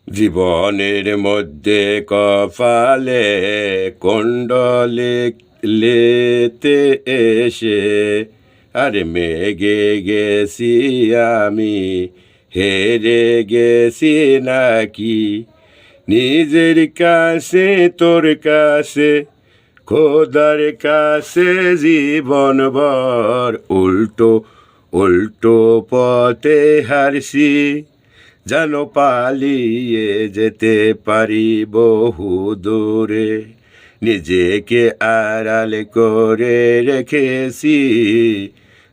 জীবনের মধ্যে কপালে কুণ্ডলে লেতে এসে আরে মেঘে গেছি আমি, হেরে গেছি নাকি নিজের কাছে তোর কাছে খোদার কাছে জীবনভর উল্টো উল্টো পথে হারছি, যেন পালিয়ে যেতে পারি বহু দূরে। নিজেকে আড়াল করে রেখেছি,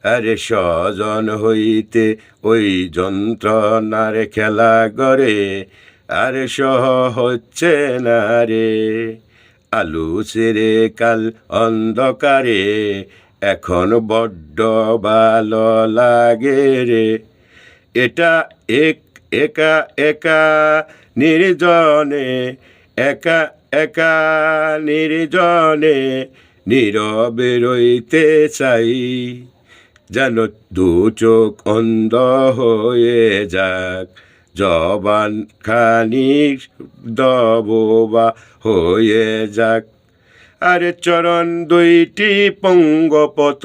আরে স্বজন হইতে ওই যন্ত্রণার খেলা করে আর সহ হচ্ছে না রে। আলু ছেড়ে কাল অন্ধকারে এখন বড্ড ভালো লাগে রে। এটা একা একা নির্জনে, একা একা নির্জনে নীরবে রইতে চাই, যেন দু চোখ অন্ধ হয়ে যাক, জবান খানিক দবোবা হয়ে যাক। আরে চরণ দুইটি পঙ্গপত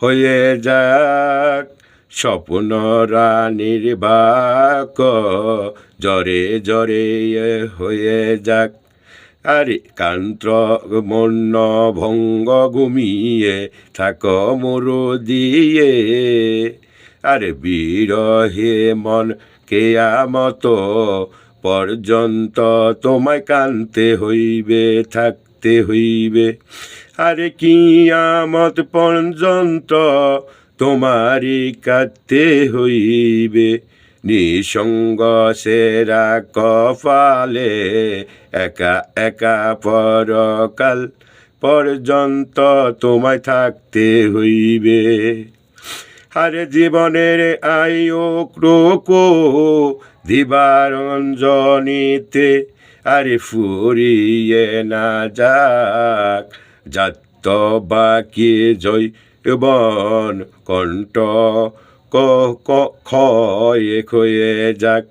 হয়ে যাক, স্বপ্ন রানীর বাক জরে জরে হয়ে যাক। আরে কান্ত্র মন্য ভঙ্গ ঘুমিয়ে থাক মরু দিয়ে, আরে বিরহে মন কেয়ামত পর্যন্ত তোমায় কানতে হইবে, থাকতে হইবে। আরে কিয়ামত পর্যন্ত তোমারই কাঁদতে হইবে। নিঃসঙ্গ সেরা কপালে একা একা পরকাল পর্যন্ত তোমায় থাকতে হইবে। আরে জীবনের আয়ু ক্রোকো দিবারঞ্জনীতে আরে ফুরিয়ে না যাক, যাত্ত বাকি জৈবন কণ্ঠ ক্ষয়ে ক্ষয়ে যাক।